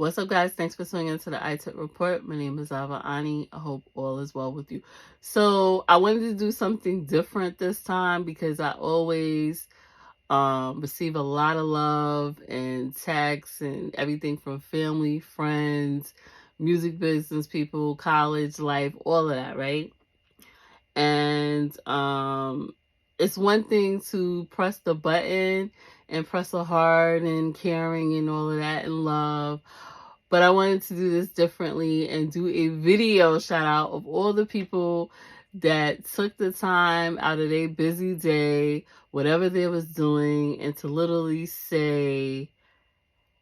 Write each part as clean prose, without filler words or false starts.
What's up, guys? Thanks for tuning into the iTip Report. My name is Iveriani. I hope all is well with you. So I wanted to do something different this time because I always receive a lot of love and texts and everything from family, friends, music business people, college life, all of that, right? And it's one thing to press the button and press a heart and caring and all of that and love. But I wanted to do this differently and do a video shout out of all the people that took the time out of their busy day, whatever they was doing, and to literally say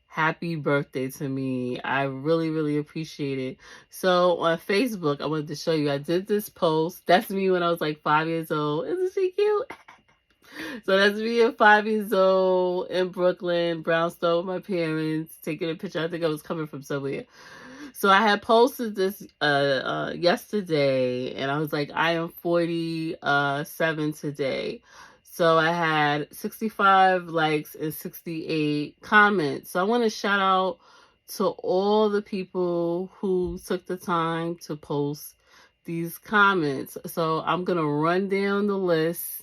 happy birthday to me. I really, really appreciate it. So on Facebook, I wanted to show you, I did this post. That's me when I was like 5 years old. Isn't she cute? So that's me at 5 years old in Brooklyn, brownstone with my parents, taking a picture. I think I was coming from somewhere. So I had posted this yesterday, and I was like, I am 47 today. So I had 65 likes and 68 comments. So I want to shout out to all the people who took the time to post these comments. So I'm going to run down the list,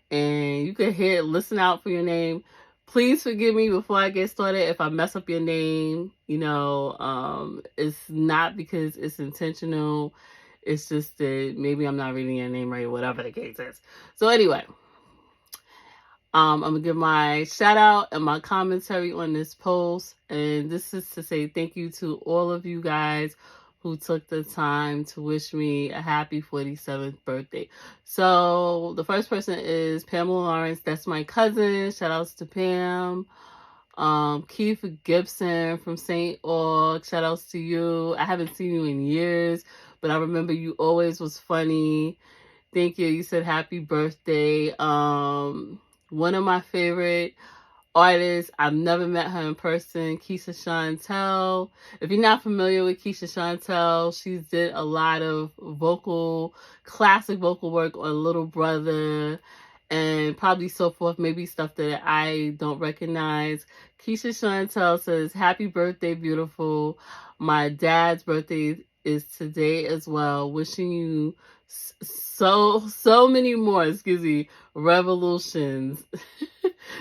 and you can listen out for your name. Please forgive me before I get started if I mess up your name. It's not because it's intentional. It's just that maybe I'm not reading your name right, or whatever the case is. So anyway, I'm gonna give my shout out and my commentary on this post, and this is to say thank you to all of you guys who took the time to wish me a happy 47th birthday. So the first person is Pamela Lawrence. That's my cousin. Shout outs to Pam. Keith Gibson from St. Aug. Shout outs to you. I haven't seen you in years, but I remember you always was funny. Thank you. You said happy birthday. One of my favorite artist. I've never met her in person, Keisha Chantel. If you're not familiar with Keisha Chantel, she did a lot of classic vocal work on Little Brother and probably so forth, maybe stuff that I don't recognize. Keisha Chantel says, happy birthday, beautiful. My dad's birthday is today as well. Wishing you so many more, revolutions.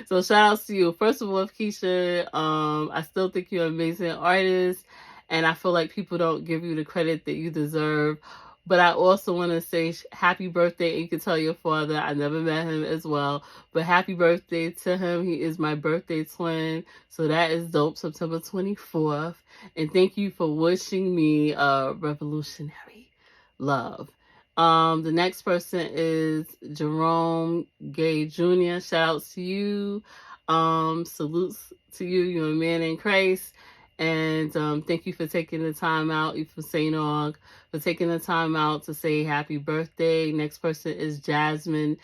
So shout outs to you. First of all, Keisha, I still think you're an amazing artist, and I feel like people don't give you the credit that you deserve. But I also want to say happy birthday, and you can tell your father, I never met him as well, but happy birthday to him. He is my birthday twin, so that is dope, September 24th. And thank you for wishing me revolutionary love. The next person is Jerome Gay Jr. Shout outs to you. Salutes to you. You're a man in Christ. And thank you for taking the time out, you from St. Aug, for taking the time out to say happy birthday. Next person is Jasmine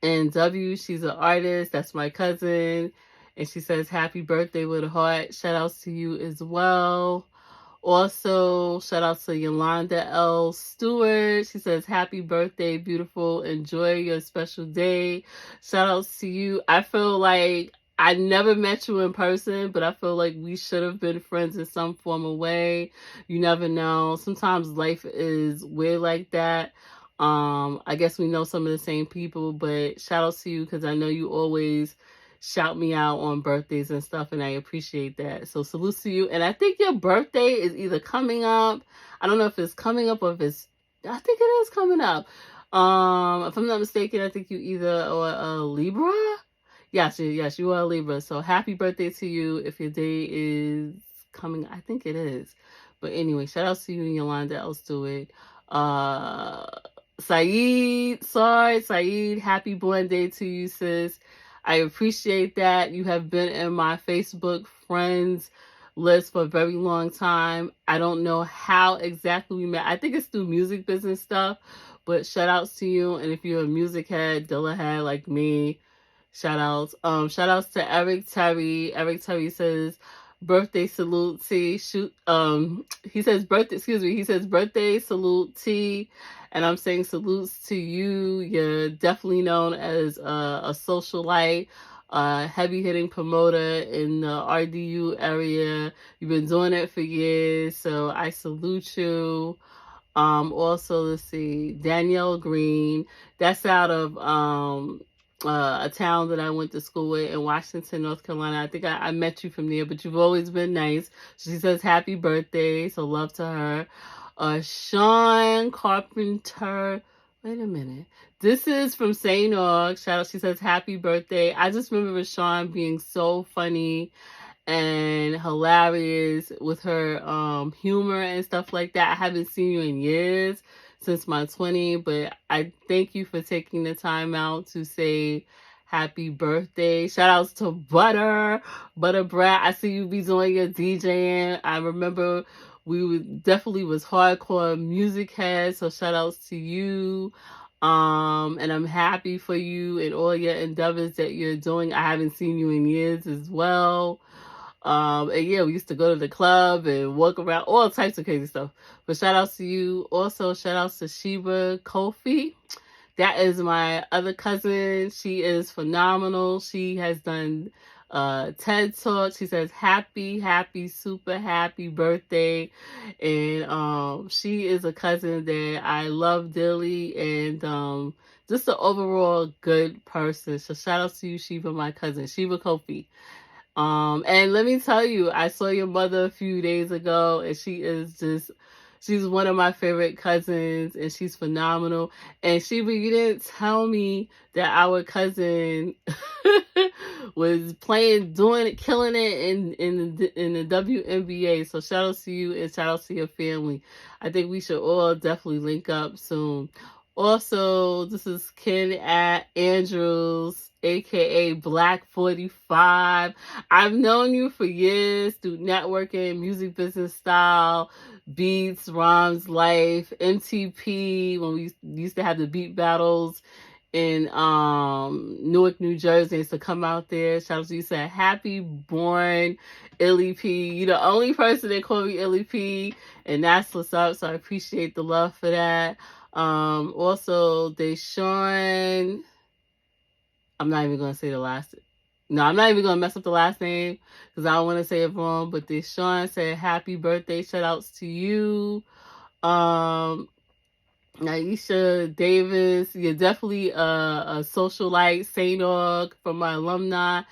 NW. She's an artist. That's my cousin. And she says happy birthday with a heart. Shout outs to you as well. Also, shout out to Yolanda L. Stewart. She says, happy birthday, beautiful. Enjoy your special day. Shout outs to you. I feel like I never met you in person, but I feel like we should have been friends in some form of way. You never know. Sometimes life is weird like that. I guess we know some of the same people, but shout outs to you because I know you always shout me out on birthdays and stuff, and I appreciate that. So salute to you. And I think your birthday is either coming up. I don't know if it's coming up or if it's, I think it is coming up. If I'm not mistaken, I think you either are a Libra. Yes, you are a Libra. So happy birthday to you if your day is coming. I think it is. But anyway, shout out to you and Yolanda L. Stewart. Saeed, happy born day to you, sis. I appreciate that. You have been in my Facebook friends list for a very long time. I don't know how exactly we met. I think it's through music business stuff, but shout outs to you. And if you're a music head, Dilla head like me, shout outs. Shout outs to Eric Terry. Eric Terry says, birthday salute T. He says birthday salute T. And I'm saying salutes to you. You're definitely known as a socialite. heavy hitting promoter in the RDU area. You've been doing it for years, so I salute you. Also, let's see, Danielle Green. That's out of a town that I went to school with in Washington, North Carolina. I think I met you from there, but you've always been nice. She says happy birthday, so love to her. Sean Carpenter. Wait a minute. This is from St. Aug. Shout out. She says happy birthday. I just remember Sean being so funny and hilarious with her humor and stuff like that. I haven't seen you in years, since my 20, but I thank you for taking the time out to say happy birthday. Shout outs to Butter Brat. I see you be doing your DJing. I remember definitely was hardcore music heads, so shout outs to you. And I'm happy for you and all your endeavors that you're doing. I haven't seen you in years as well. And yeah, we used to go to the club and walk around, all types of crazy stuff. But shout outs to you. Also, shout outs to Sheba Kofi. That is my other cousin. She is phenomenal. She has done TED Talk. She says happy, super happy birthday. And she is a cousin that I love dearly, and just an overall good person. So shout out to you, Sheba, my cousin, Sheba Kofi. And let me tell you, I saw your mother a few days ago, and she's one of my favorite cousins, and she's phenomenal. And Sheba, you didn't tell me that our cousin was killing it in the WNBA. So shout out to you and shout out to your family. I think we should all definitely link up soon. Also, this is Ken at Andrews, aka Black 45. I've known you for years through networking, music business style, beats, rhymes, life, MTP, when we used to have the beat battles in Newark, New Jersey. Used to come out there. Shout out to you. Said happy born Illy P. You're the only person that called me Illy P, and that's what's up. So I appreciate the love for that. Also, Deshaun, I'm not even going to say the last. No, I'm not even going to mess up the last name because I don't want to say it wrong. But Deshaun said happy birthday. Shout outs to you. Naisha Davis, you're definitely a socialite, St. Aug, from my alumni.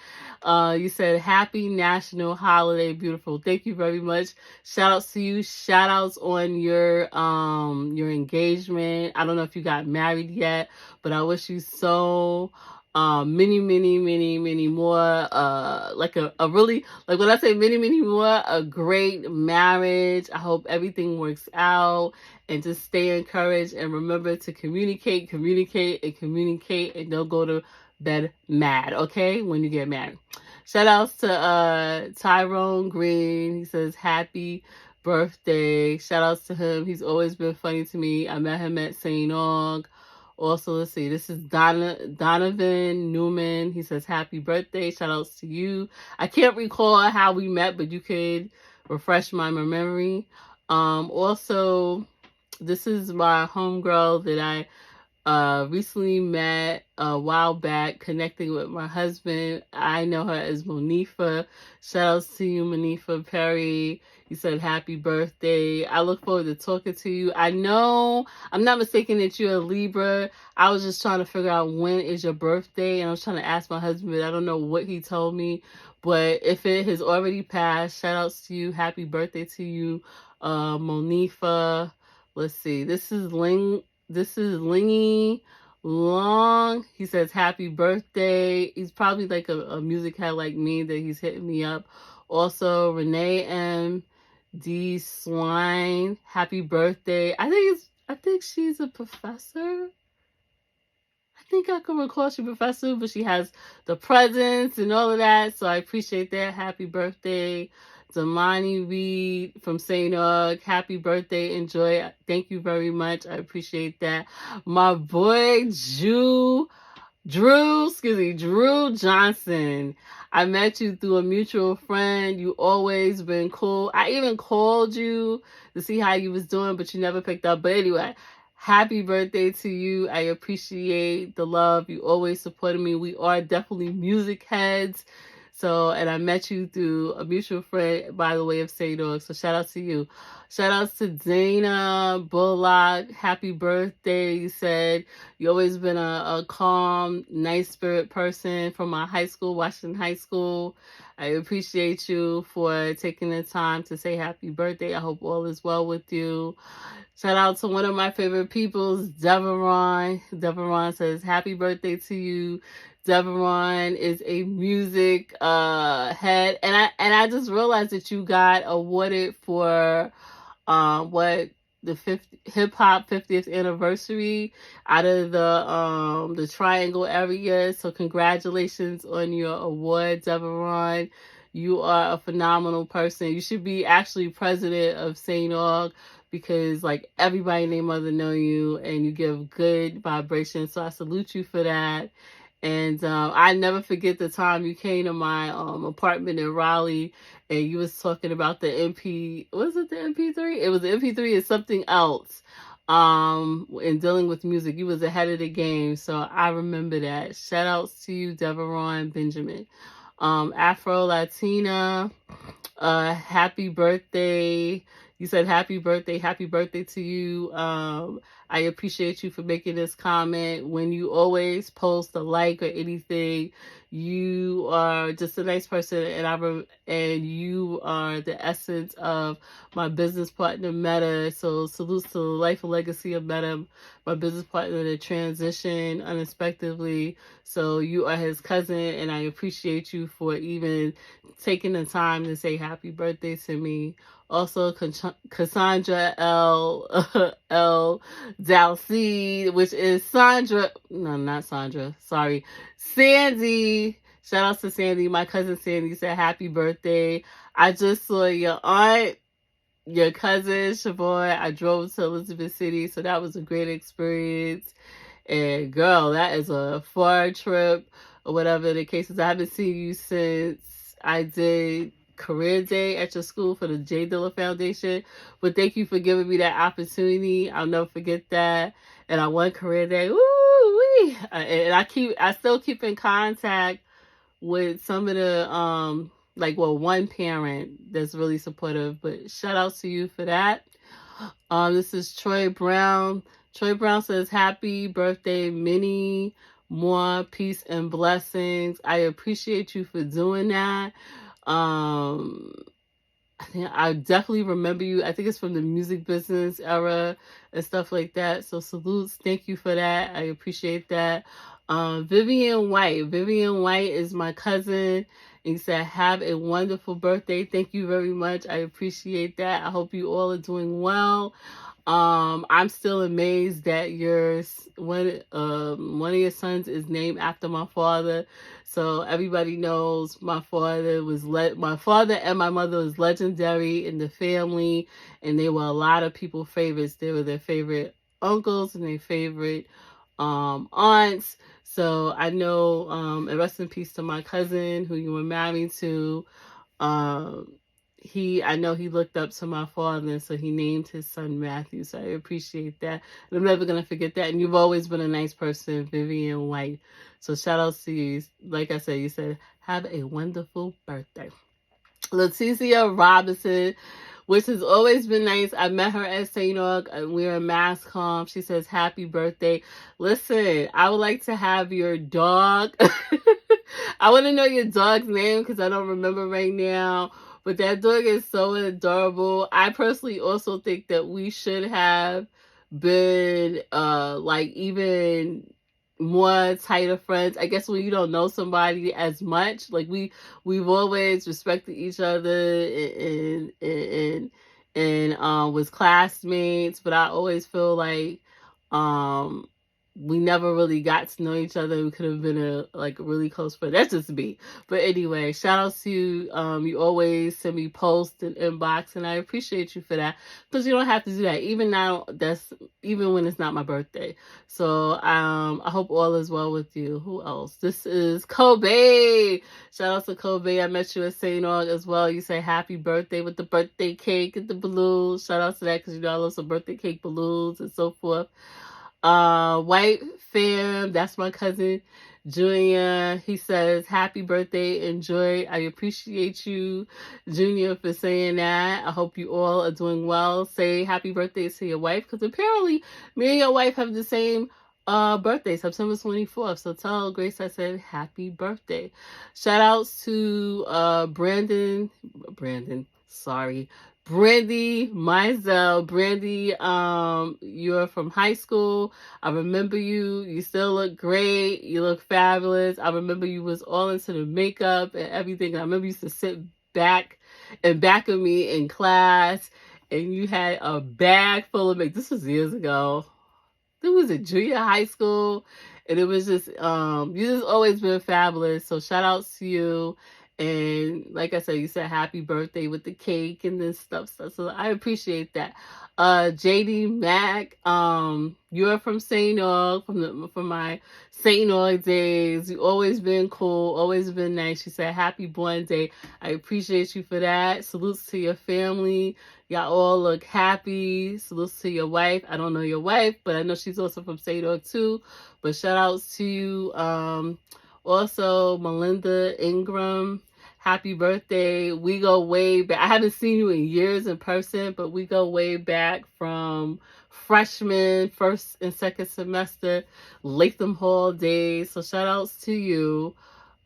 You said happy national holiday, beautiful. Thank you very much. Shout outs to you. Shout outs on your engagement. I don't know if you got married yet, but I wish you so many more, like a really, like when I say many more, a great marriage. I hope everything works out, and just stay encouraged, and remember to communicate, and don't go to bed mad, okay, when you get married. Shout outs to Tyrone Green. He says happy birthday. Shout outs to him. He's always been funny to me. I met him at St. Aug. Also, let's see, this is Donovan Newman. He says happy birthday. Shout outs to you. I can't recall how we met, but you could refresh my memory. Also, this is my homegirl that I recently met a while back, connecting with my husband. I know her as Monifa. Shout outs to you, Monifa Perry. You said happy birthday. I look forward to talking to you. I know I'm not mistaken that you're a Libra. I was just trying to figure out when is your birthday, and I was trying to ask my husband. I don't know what he told me, but if it has already passed, shout outs to you. Happy birthday to you, Monifa. Let's see. This is Lingy Long. He says happy birthday. He's probably like a music head like me that he's hitting me up. Also, Renee M. D. Swine. Happy birthday. I think she's a professor. I think I can recall she's a professor, but she has the presence and all of that. So I appreciate that. Happy birthday. Damani Reed from St. Aug. Happy birthday. Enjoy. Thank you very much. I appreciate that. My boy Drew Johnson. I met you through a mutual friend. You always been cool. I even called you to see how you was doing, but you never picked up. But anyway, Happy birthday to you. I appreciate the love. You always supported me. We are definitely music heads. So, and I met you through a mutual friend by the way of Say Dog. So shout out to you. Shout outs to Dana Bullock. Happy birthday. You said you always been a calm, nice spirit person from my high school, Washington High School. I appreciate you for taking the time to say happy birthday. I hope all is well with you. Shout out to one of my favorite peoples, Deveron. Deveron says, happy birthday to you. Deveron is a music head. And I just realized that you got awarded for what the hip hop 50th anniversary out of the Triangle area. So congratulations on your award, Deveron. You are a phenomenal person. You should be actually president of St. Aug because like everybody and their mother know you and you give good vibrations. So I salute you for that. And I never forget the time you came to my apartment in Raleigh and you was talking about the was it the MP3? It was the MP3 and something else in dealing with music. You was ahead of the game. So I remember that. Shout outs to you, Deveron Benjamin. Afro Latina, happy birthday. You said happy birthday to you. I appreciate you for making this comment. When you always post a like or anything, you are just a nice person, and you are the essence of my business partner Meta. So salutes to the life and legacy of Meta, my business partner that transitioned unexpectedly. So you are his cousin, and I appreciate you for even taking the time to say happy birthday to me. Also, Cassandra L. Dalcid, which is Sandra. No, not Sandra. Sorry. Sandy. Shout out to Sandy. My cousin Sandy said happy birthday. I just saw your aunt, your cousin, Shavoy. I drove to Elizabeth City, so that was a great experience. And girl, that is a far trip or whatever the case is. I haven't seen you since I did career day at your school for the J Dilla Foundation. But thank you for giving me that opportunity. I'll never forget that. And I won career day. Woo-wee. And I still keep in contact with some of the one parent that's really supportive. But shout out to you for that. This is Troy Brown. Troy Brown says, happy birthday, many more peace and blessings. I appreciate you for doing that. I think I definitely remember you. I think it's from the music business era and stuff like that. So salutes. Thank you for that. I appreciate that. Vivian White. Vivian White is my cousin. And he said, have a wonderful birthday. Thank you very much. I appreciate that. I hope you all are doing well. I'm still amazed that one of your sons is named after my father. So everybody knows my father and my mother was legendary in the family, and they were a lot of people's favorites. They were their favorite uncles and their favorite aunts. So I know, and rest in peace to my cousin who you were married to. I know he looked up to my father, so he named his son Matthew. So I appreciate that. And I'm never going to forget that. And you've always been a nice person, Vivian White. So shout out to you. Like I said, you said, have a wonderful birthday. Leticia Robinson, which has always been nice. I met her at St. Aug, and we were in Mass Comm. She says, happy birthday. Listen, I would like to have your dog. I want to know your dog's name because I don't remember right now. But that dog is so adorable. I personally also think that we should have been even more tighter friends. I guess when you don't know somebody as much, like we've always respected each other and was classmates, but I always feel like we never really got to know each other. We could have been a really close friend. That's just me. But anyway, shout out to you. You always send me posts and inbox, and I appreciate you for that, because you don't have to do that. Even now, that's even when it's not my birthday. So I hope all is well with you. Who else? This is Kobe. Shout out to Kobe. I met you at St. Aug as well. You say happy birthday with the birthday cake and the balloons. Shout out to that, because you know I love some birthday cake balloons and so forth. White fam, that's my cousin Junior. He says happy birthday, enjoy. I appreciate you, Junior, for saying that. I hope you all are doing well. Say happy birthday to your wife, because apparently me and your wife have the same birthday, September 24th. So tell Grace I said happy birthday. Shout outs to Brandy Mizell. Brandy, you're from high school. I remember you. You still look great. You look fabulous. I remember you was all into the makeup and everything. I remember you used to sit back of me in class, and you had a bag full of makeup. This was years ago. It was a junior high school, and it was just you just always been fabulous. So shout outs to you. And like I said, you said happy birthday with the cake and this stuff. So I appreciate that. JD Mac, you're from St. Aug, from my St. Aug days. You always been cool, always been nice. You said happy born day. I appreciate you for that. Salutes to your family. Y'all all look happy. Salutes to your wife. I don't know your wife, but I know she's also from St. Aug too. But shout outs to you. Also, Melinda Ingram, happy birthday. We go way back. I haven't seen you in years in person, but we go way back from freshman, first and second semester, Latham Hall days. So shout outs to you.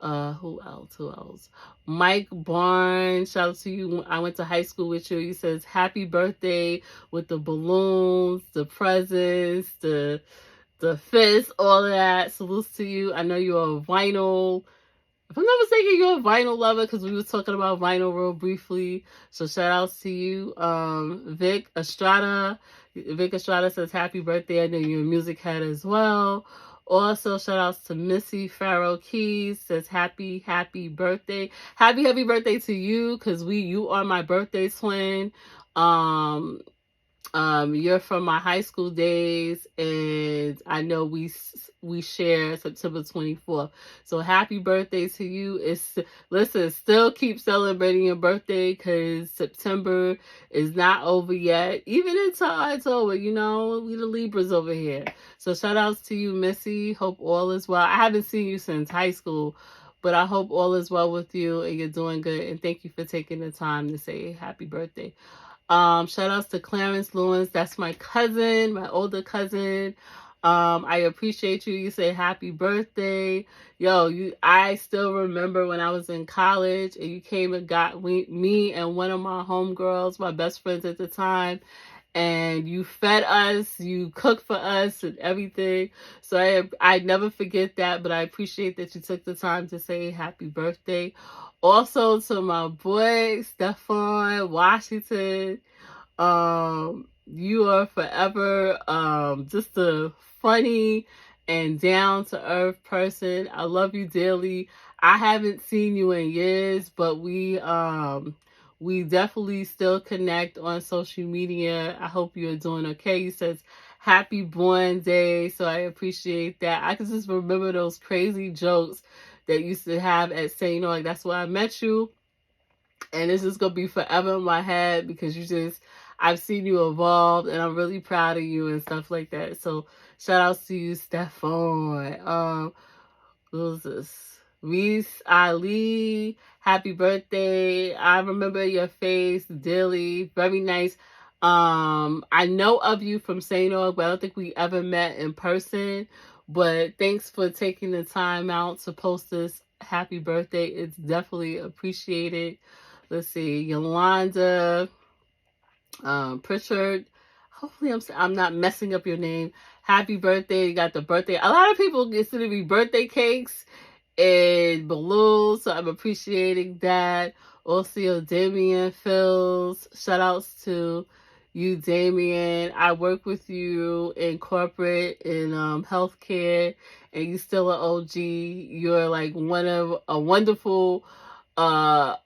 Who else? Mike Barnes, shout out to you. I went to high school with you. He says happy birthday with the balloons, the presents, the fist, all of that. Salutes to you. I know you're a vinyl. If I'm not mistaken, you're a vinyl lover, because we were talking about vinyl real briefly. So shout outs to you. Vic Estrada. Vic Estrada says happy birthday. I know you're a music head as well. Also, shout outs to Missy Farrow Keys, says happy birthday. Happy birthday to you, because you are my birthday twin. You're from my high school days, and I know we share September 24th. So happy birthday to you. Listen, still keep celebrating your birthday, because September is not over yet. Even until October, we the Libras over here. So shout outs to you, Missy. Hope all is well. I haven't seen you since high school, but I hope all is well with you and you're doing good. And thank you for taking the time to say happy birthday. Shout outs to Clarence Lewis. That's my cousin, my older cousin. I appreciate you. You say happy birthday. I still remember when I was in college and you came and got me and one of my homegirls, my best friends at the time, and you fed us, you cooked for us and everything. So I never forget that, but I appreciate that you took the time to say happy birthday. Also to my boy, Stefan Washington. You are forever just a funny and down to earth person. I love you dearly. I haven't seen you in years, but we definitely still connect on social media. I hope you're doing okay. You says happy born day, so I appreciate that. I can just remember those crazy jokes that used to have at St. Aug. That's where I met you. And this is going to be forever in my head, because I've seen you evolve, and I'm really proud of you and stuff like that. So shout outs to you, Stefan. Who was this? Reese Ali, happy birthday. I remember your face dearly. Very nice. I know of you from St. Aug, but I don't think we ever met in person. But thanks for taking the time out to post this happy birthday. It's definitely appreciated. Let's see, Yolanda Pritchard. Hopefully I'm not messing up your name. Happy birthday. You got the birthday. A lot of people consider me birthday cakes and balloons, so I'm appreciating that. Also, Damian Phils. Shout outs to you, Damien. I work with you in corporate, in healthcare, and you still an OG. You're like a wonderful, uh,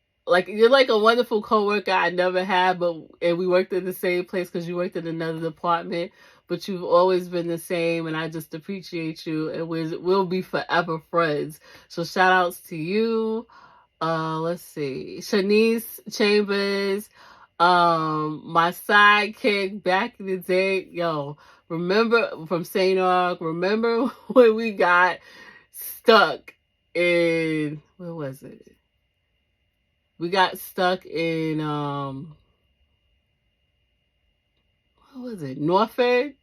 you're like a wonderful coworker I never had, and we worked in the same place because you worked in another department. But you've always been the same, and I just appreciate you, and we'll be forever friends. So shout outs to you. Let's see. Shanice Chambers, my sidekick back in the day. Yo, remember from St. Ark, remember when we got stuck where was it? We got stuck in, what was it? Norfolk?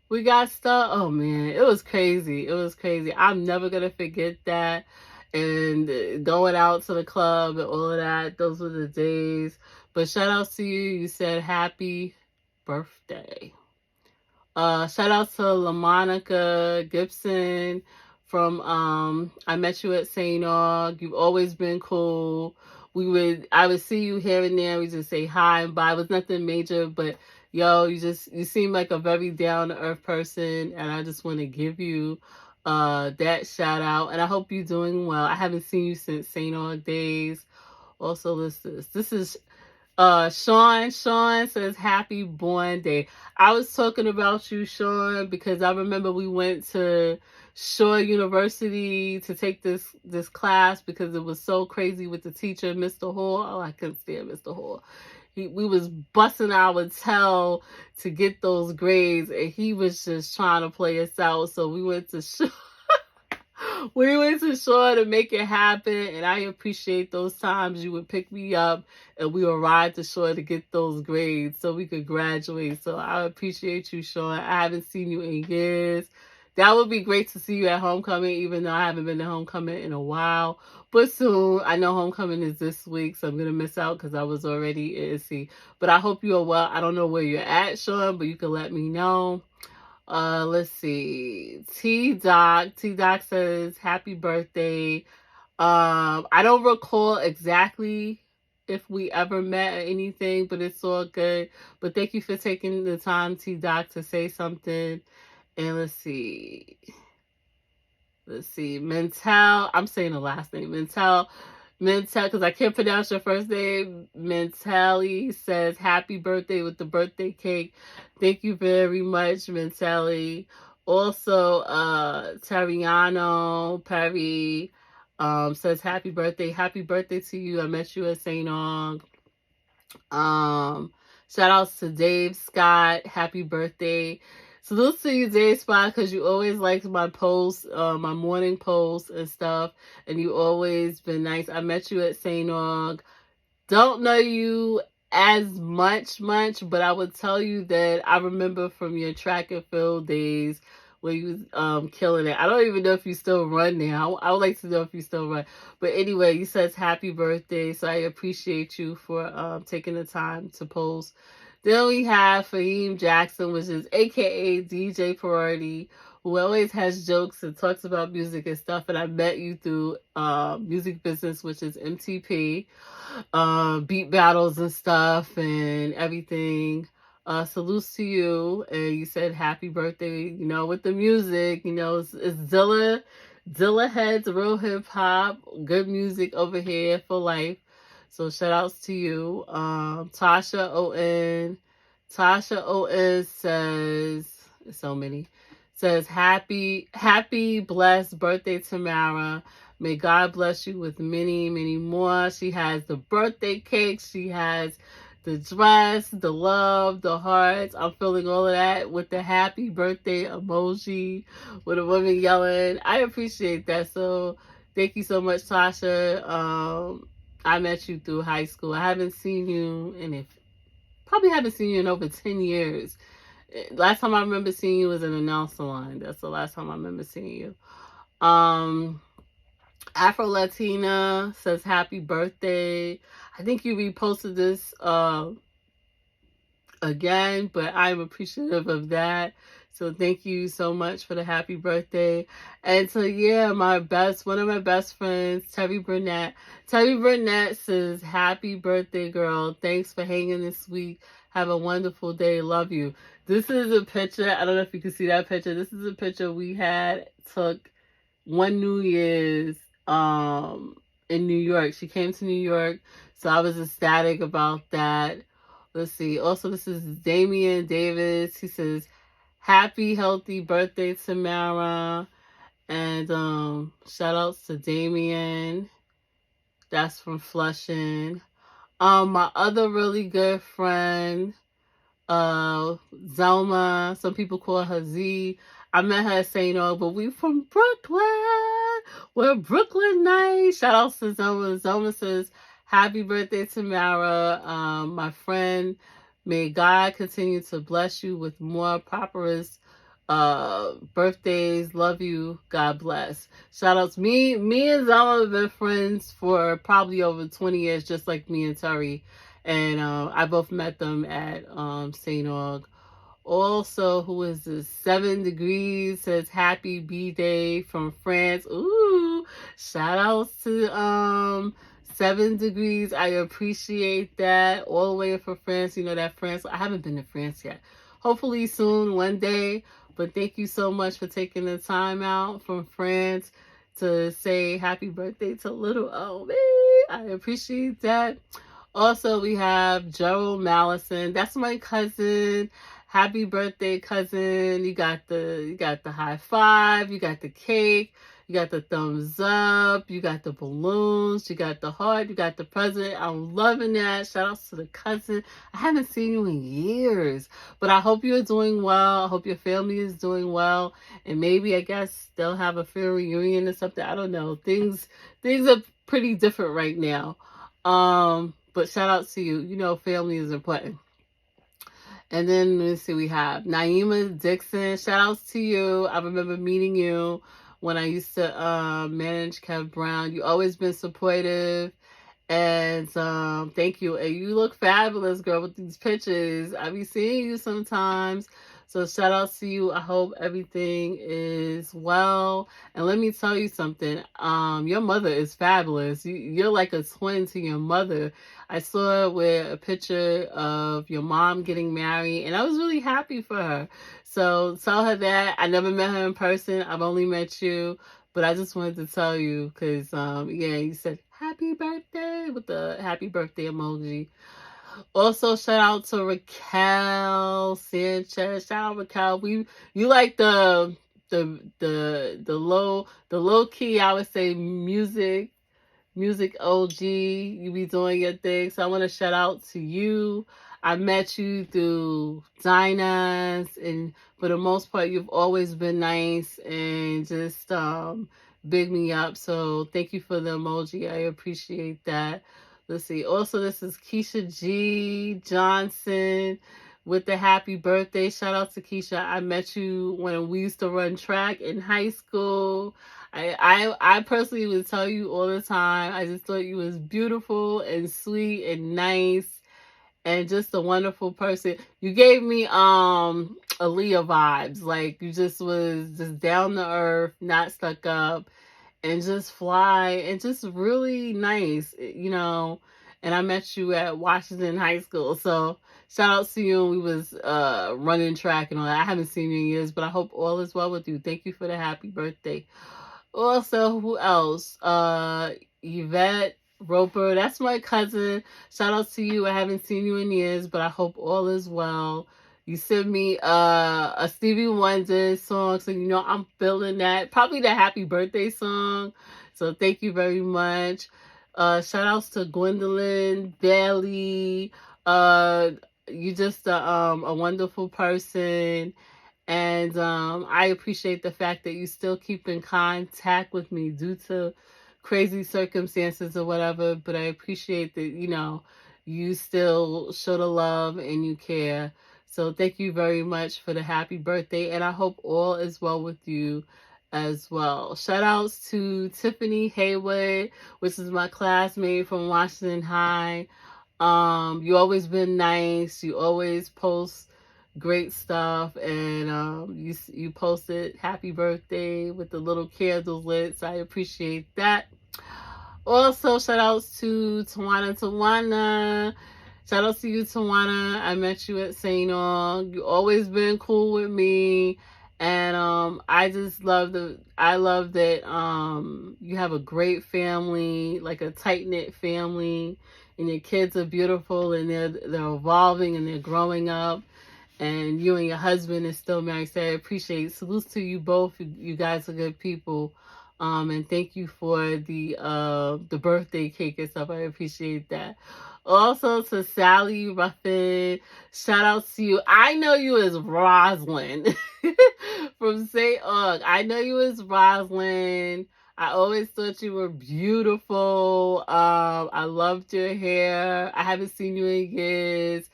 We got stuck. Oh man, it was crazy. It was crazy. I'm never gonna forget that. And going out to the club and all of that, those were the days. But shout outs to you. You said happy birthday. Shout out to LaMonica Gibson from I met you at St. Aug. You've always been cool. I would see you here and there. We just say hi and bye. It was nothing major, but yo, you seem like a very down to earth person, and I just want to give you that shout out. And I hope you're doing well. I haven't seen you since St. Aug days. Also, this is Sean says happy born day. I was talking about you, Sean, because I remember we went to Shore University to take this class because it was so crazy with the teacher, Mr. Hall. Oh, I couldn't stand Mr. Hall. We was busting our tail to get those grades, and he was just trying to play us out. So we went to Shore. We went to Shore to make it happen, and I appreciate those times you would pick me up and we would ride to Shore to get those grades so we could graduate. So I appreciate you, Sean. I haven't seen you in years. That would be great to see you at homecoming, even though I haven't been to homecoming in a while. But soon, I know homecoming is this week, so I'm going to miss out because I was already in SC. But I hope you are well. I don't know where you're at, Sean, but you can let me know. Let's see. T-Doc says, happy birthday. I don't recall exactly if we ever met or anything, but it's all good. But thank you for taking the time, T-Doc, to say something. And let's see. Mental, I'm saying the last name. Mental, because I can't pronounce your first name. Mentally says happy birthday with the birthday cake. Thank you very much, Mentally. Also, Tariano Perry says happy birthday. Happy birthday to you. I met you at St. Aug. Shout outs to Dave Scott. Happy birthday. Salute to you, Dave Scott, because you always liked my posts, my morning posts and stuff, and you always been nice. I met you at St. Aug. Don't know you as much, but I would tell you that I remember from your track and field days where you was killing it. I don't even know if you still run now. I would like to know if you still run. But anyway, you says happy birthday, so I appreciate you for taking the time to post. Then we have Fahim Jackson, which is aka DJ Parody, who always has jokes and talks about music and stuff. And I met you through music business, which is MTP, beat battles and stuff and everything. Salutes to you. And you said happy birthday, with the music, it's Zilla Heads, real hip hop, good music over here for life. So shout outs to you. Tasha O.N. says, so many, says happy, blessed birthday, Tamara. May God bless you with many, many more. She has the birthday cake. She has the dress, the love, the hearts. I'm feeling all of that with the happy birthday emoji with a woman yelling. I appreciate that. So thank you so much, Tasha. I met you through high school. I haven't seen you probably haven't seen you in over 10 years. Last time I remember seeing you was in a nail salon. That's the last time I remember seeing you. Afro Latina says happy birthday. I think you reposted this again, but I'm appreciative of that. So thank you so much for the happy birthday. And so yeah, one of my best friends, Terry Burnett. Terry Burnett says, happy birthday, girl. Thanks for hanging this week. Have a wonderful day. Love you. This is a picture. I don't know if you can see that picture. This is a picture we took one New Year's in New York. She came to New York, so I was ecstatic about that. Let's see. Also, this is Damian Davis. He says, happy healthy birthday, Tamara. And shout outs to Damian. That's from Flushing. My other really good friend, Zelma. Some people call her Z. I met her at St. Aug, but we from Brooklyn. We're Brooklyn nice. Shout out to Zelma. Zelma says, happy birthday, Tamara. My friend, may God continue to bless you with more prosperous birthdays. Love you. God bless. Shout out to me. Me and Zelma have been friends for probably over 20 years, just like me and Terry. And I both met them at St. Aug. Also, who is this? 7 Degrees says happy B-Day from France. Ooh, shout outs to 7 Degrees. I appreciate that. All the way from France. You know that France. I haven't been to France yet. Hopefully soon, one day. But thank you so much for taking the time out from France to say happy birthday to little old me. I appreciate that. Also, we have Gerald Mallison. That's my cousin. Happy birthday, cousin. You got the high five, you got the cake, you got the thumbs up, you got the balloons, you got the heart, you got the present. I'm loving that. Shout outs to the cousin. I haven't seen you in years, but I hope you're doing well. I hope your family is doing well. And maybe, I guess, they'll have a fair reunion or something. I don't know. Things are pretty different right now. But shout out to you. You know, family is important. And then let's see, we have Naima Dixon. Shout outs to you. I remember meeting you when I used to manage Kev Brown. You always been supportive. And thank you. And you look fabulous, girl, with these pictures. I be seeing you sometimes. So shout out to you. I hope everything is well. And let me tell you something. Your mother is fabulous. You're like a twin to your mother. I saw with a picture of your mom getting married, and I was really happy for her. So tell her that. I never met her in person. I've only met you. But I just wanted to tell you because, yeah, you said happy birthday with the happy birthday emoji. Also, shout out to Raquel Sanchez. Shout out Raquel. You like the low key, I would say, music OG. You be doing your thing. So I want to shout out to you. I met you through Dinah's, and for the most part, you've always been nice and just big me up. So thank you for the emoji. I appreciate that. Let's see. Also, this is Keisha G. Johnson with the happy birthday. Shout out to Keisha. I met you when we used to run track in high school. I personally would tell you all the time. I just thought you was beautiful and sweet and nice and just a wonderful person. You gave me Aaliyah vibes. Like you just was just down to earth, not stuck up, and just fly and just really nice, you know. And I met you at Washington High School. So shout out to you. We was running track and all that. I haven't seen you in years, but I hope all is well with you. Thank you for the happy birthday. Also, who else? Yvette Roper. That's my cousin. Shout out to you. I haven't seen you in years, but I hope all is well. You sent me a Stevie Wonder song, so you know I'm feeling that. Probably the happy birthday song. So thank you very much. Shout outs to Gwendolyn Bailey. You just a wonderful person. And I appreciate the fact that you still keep in contact with me due to crazy circumstances or whatever. But I appreciate that, you know, you still show the love and you care. So thank you very much for the happy birthday. And I hope all is well with you as well. Shout outs to Tiffany Haywood, which is my classmate from Washington High. You always been nice. You always post great stuff. And you posted happy birthday with the little candles lit, so I appreciate that. Also, shout outs to Tawana. Shout out to you, Tawana. I met you at St. Aug. You always been cool with me. And I just love that you have a great family, like a tight knit family, and your kids are beautiful and they're evolving and they're growing up. And you and your husband is still married. So I appreciate. Salutes to you both. You guys are good people. And thank you for the birthday cake and stuff. I appreciate that. Also to Sally Ruffin, shout out to you. I know you as Rosalind from St. Aug. I know you as Rosalind. I always thought you were beautiful. I loved your hair. I haven't seen you in years.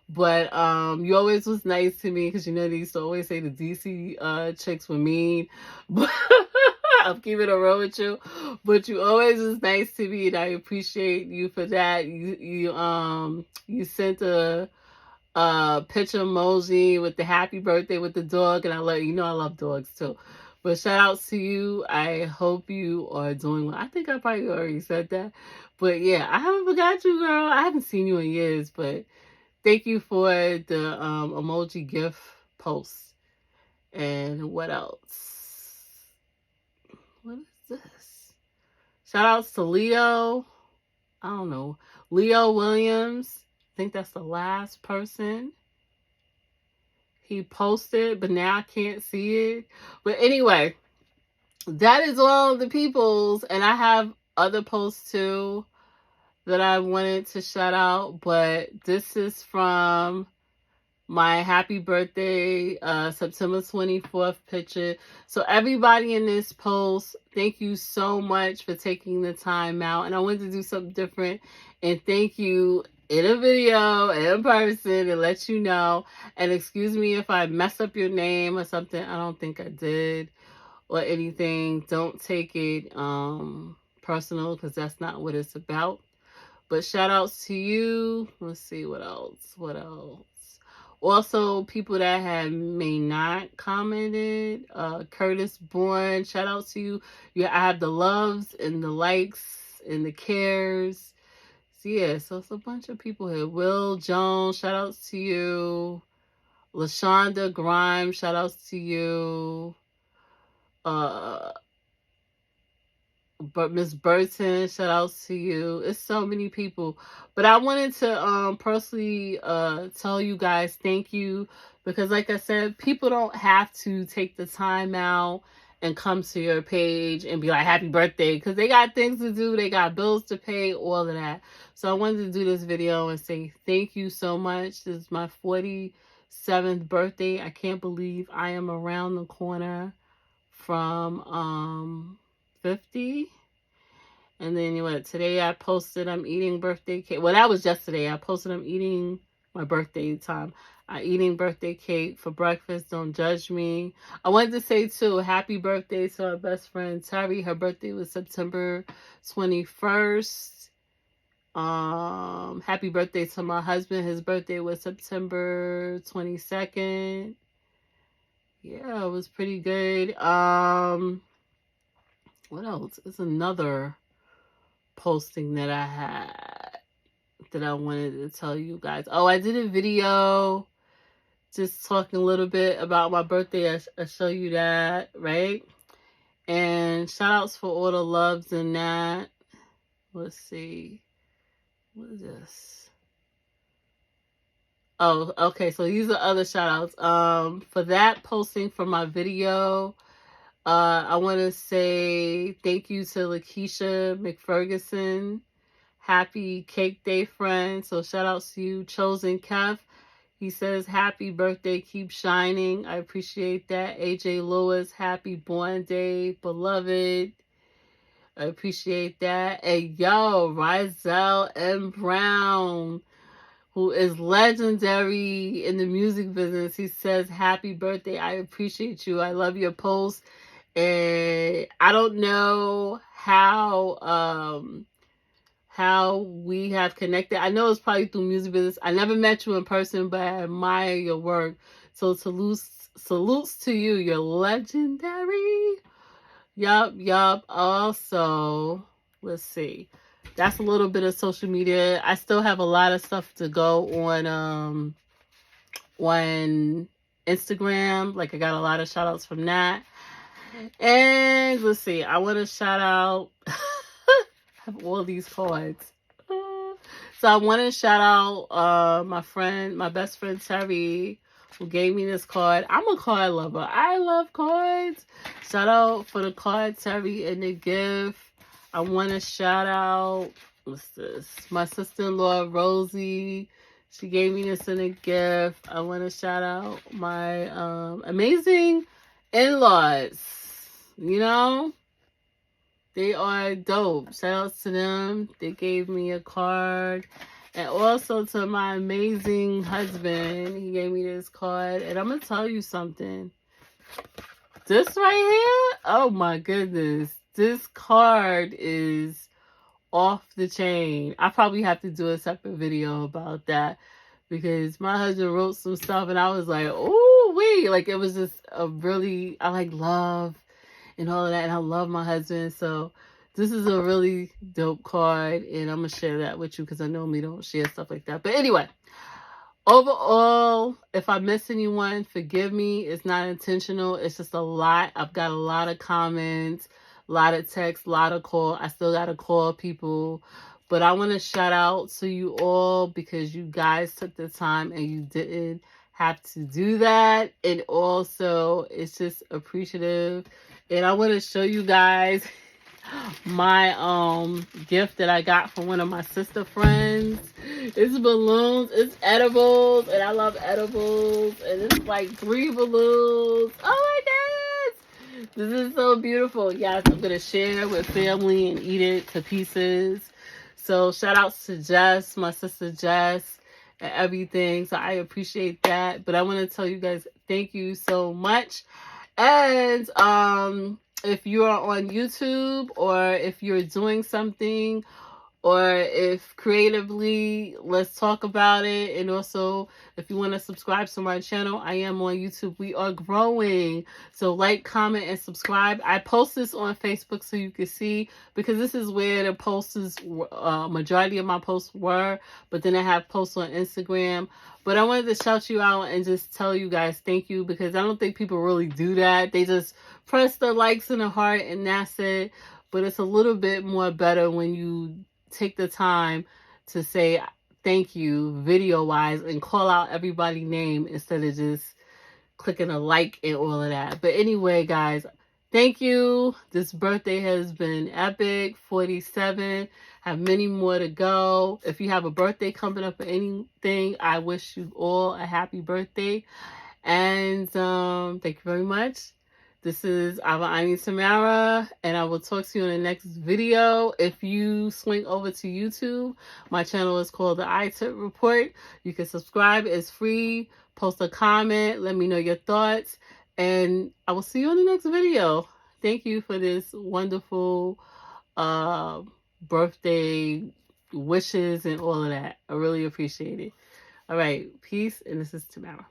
But you always was nice to me because you know they used to always say the DC chicks were mean. But I'm keeping it real with you. But you always was nice to me, and I appreciate you for that. You sent a picture emoji with the happy birthday with the dog, and I love dogs too. But shout outs to you. I hope you are doing well. I think I probably already said that. But yeah, I haven't forgot you, girl. I haven't seen you in years, but thank you for the emoji gift post. And what else? What is this? Shout outs to Leo. I don't know. Leo Williams. I think that's the last person he posted, but now I can't see it. But anyway, that is all the peoples. And I have other posts too that I wanted to shout out, but this is from my happy birthday, September 24th picture. So everybody in this post, thank you so much for taking the time out. And I wanted to do something different and thank you in a video, in person, and let you know. And excuse me if I mess up your name or something. I don't think I did or anything. Don't take it personal because that's not what it's about. But shout outs to you. Let's see what else. Also, people that may not commented. Curtis Bourne, shout out to you. Yeah, I have the loves and the likes and the cares. So yeah, so it's a bunch of people here. Will Jones, shout outs to you. LaShonda Grimes, shout outs to you. But Miss Burton, shout outs to you. It's so many people. But I wanted to personally tell you guys thank you. Because like I said, people don't have to take the time out and come to your page and be like, happy birthday. Because they got things to do. They got bills to pay, all of that. So I wanted to do this video and say thank you so much. This is my 47th birthday. I can't believe I am around the corner from 50. And then today I posted I'm eating birthday cake. Well, that was yesterday. I posted I'm eating my birthday time. I'm eating birthday cake for breakfast. Don't judge me. I wanted to say too, happy birthday to our best friend Terry. Her birthday was September 21st. Happy birthday to my husband. His birthday was September 22nd. Yeah, it was pretty good. What else? It's another posting that I had that I wanted to tell you guys. Oh, I did a video just talking a little bit about my birthday. I show you that, right? And shout outs for all the loves in that. Let's see. What is this? Oh, okay. So these are other shout outs. For that posting for my video, I want to say thank you to Lakeisha McFerguson. Happy Cake Day, friend. So shout outs to you. Chosen Kev. He says, happy birthday. Keep shining. I appreciate that. AJ Lewis. Happy born day, beloved. I appreciate that. And yo, Rizal M. Brown, who is legendary in the music business. He says, happy birthday. I appreciate you. I love your post. And I don't know how how we have connected. I know it's probably through music business. I never met you in person, but I admire your work. So salutes to you. You're legendary. Yup. Also, let's see. That's a little bit of social media. I still have a lot of stuff to go on Instagram. Like, I got a lot of shout outs from that. And let's see. I want to shout out I have all these cards. So I want to shout out my best friend Terry, who gave me this card. I'm a card lover. I love cards. Shout out for the card, Terry, and the gift. I want to shout out, what's this? My sister-in-law, Rosie. She gave me this in a gift. I want to shout out my amazing in-laws. You know? They are dope. Shout out to them. They gave me a card. And also to my amazing husband. He gave me this card. And I'm going to tell you something. This right here, oh my goodness. This card is off the chain. I probably have to do a separate video about that. Because my husband wrote some stuff and I was like, oh, wait. Like, it was just a really, I like love and all of that, and I love my husband, so this is a really dope card, and I'm gonna share that with you because I normally don't share stuff like that. But anyway, overall, if I miss anyone, forgive me. It's not intentional. It's just a lot. I've got a lot of comments, a lot of texts, a lot of calls. I still gotta call people, but I want to shout out to you all because you guys took the time and you didn't have to do that. And also, it's just appreciative. And I want to show you guys my gift that I got from one of my sister friends. It's balloons. It's edibles. And I love edibles. And it's like 3 balloons. Oh my goodness. This is so beautiful. Yes, I'm going to share with family and eat it to pieces. So shout outs to Jess, my sister Jess, and everything. So I appreciate that. But I want to tell you guys, thank you so much. And if you are on YouTube or if you're doing something or if creatively, let's talk about it. And also, if you want to subscribe to my channel, I am on YouTube. We are growing. So like, comment, and subscribe. I post this on Facebook so you can see, because this is where the posts, majority of my posts were. But then I have posts on Instagram. But I wanted to shout you out and just tell you guys thank you, because I don't think people really do that. They just press the likes and the heart and that's it. But it's a little bit more better when you take the time to say thank you video wise and call out everybody's name instead of just clicking a like and all of that. But anyway, guys, thank you. This birthday has been epic. 47. Have many more to go. If you have a birthday coming up or anything, I wish you all a happy birthday. And thank you very much. This is iveriani Tamara, and I will talk to you in the next video. If you swing over to YouTube, my channel is called the iTip Report. You can subscribe. It's free. Post a comment. Let me know your thoughts. And I will see you in the next video. Thank you for this wonderful birthday wishes and all of that. I really appreciate it. All right. Peace. And this is Tamara.